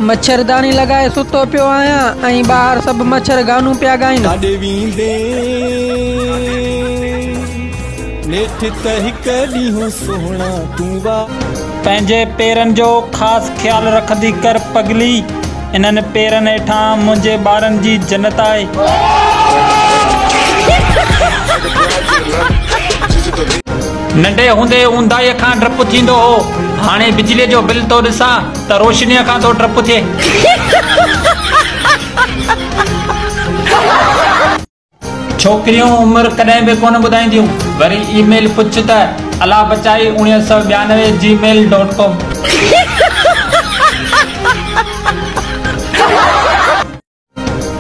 मच्छरदानी लगाए सुतो पियो आया ऐं बाहर सब मच्छर गानू पिया गाइन। काडे वींदे नेठ तही कदी हूं सोहना तू वा। पंहिंजे पेरन जो खास ख्याल रखदी कर पगली, इन्हनि पेरन हेठां मुंहिंजे ॿारनि जी जन्नत आहे। नंढे हूंदे ऊंदाईअ खां डपु थींदो हो, हाणे बिजलीअ जो बिल तो ॾिसां त रोशनीअ खां तो डपु थिए। छोकिरियूं उमिरि कॾहिं बि कोन ॿुधाईंदियूं, वरी ईमेल पुछ त अला बचाई 1992 gmail.com।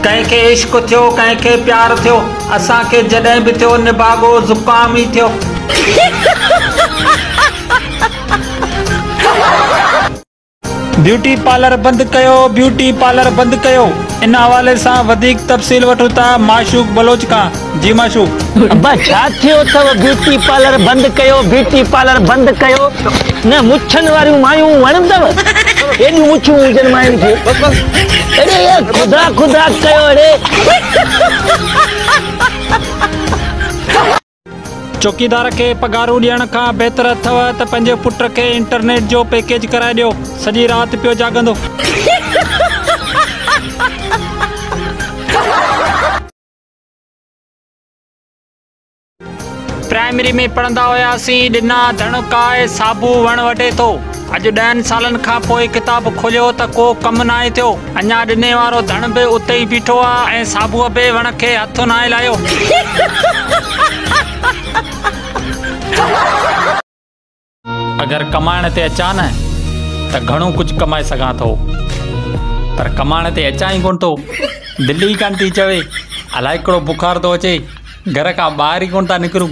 कंहिंखे इश्क थियो, कंहिंखे प्यार थियो, असांखे जॾहिं बि थियो निभागो ज़ुकाम ई थियो। ब्यूटी पार्लर बंद कयो, ब्यूटी पार्लर बंद कयो। इन हवाले सां वधीक तफ़सील वठूं था माशूक बलोच खां। जी माशूक। अब्बा छा थियो अथव? ब्यूटी पार्लर बंद कयो, ब्यूटी पार्लर बंद कयो। न मुछन वारियूं मायूं वणंदव? एॾियूं मुछूं हुजनि मायुनि खे। अरे यार खुदा खुदा कयो रे। चौकीदार के पगारूं ॾियण खां बहितर अथव त पंहिंजे पुट खे इंटरनेट जो पैकेज कराए ॾियो, सॼी राति पियो जागंदो। प्राइमरी में पढ़ंदा हुआसीं, ॾिना धणकाए साबू वण वटे थो। अॼु 10 सालनि खां पोइ किताब खोलियो त को कमु न आहे थियो। अञा ॾिने वारो धण बि उते ई बीठो आहे ऐं साबूअ बि वण खे हथ न आहे लायो। अगर कमाइण ते अचां न त घणो कुछ कमाए सघां थो, पर कमाइण ते अचां ई कोन थो। दिल्ली कान थी चवे, अलाए हिकिड़ो बुखार थो अचे, घर खां ॿाहिरि ई कोन था निकिरूं।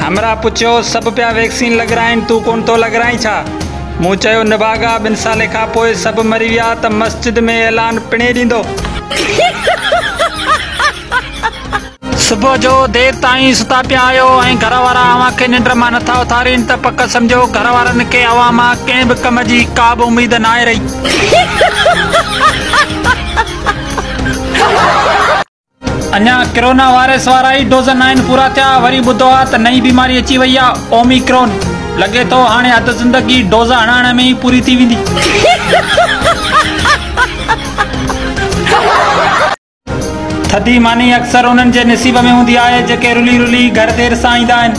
हमरा पुछियो सभु पिया वैक्सीन लॻराइनि, तूं कोन थो लॻराई छा? मूं चयो निभागा 2 साल खां पोइ सभु मरी विया त मस्जिद में ऐलान पिणे ॾींदो। सुबुह जो देर ताईं सुता पिया आहियो ऐं घर वारा अव्हां खे निंड मां नथा उथारीनि त पक सम्झो घर वारनि खे अव्हां मां कंहिं बि कम जी का बि उमेद न आहे रही। अञा कोरोना वायरस वारा ई डोज़ न आहिनि पूरा थिया, वरी ॿुधो आहे त नई बीमारी अची वई आहे ओमिक्रॉन। लॻे थो हाणे अधु ज़िंदगी डोज़ हणाइण में ई पूरी थी वेंदी। थधी मानी अक्सर उन्हनि जे नसीब में हूंदी आहे जेके रुली रुली घर देर सां ईंदा आहिनि।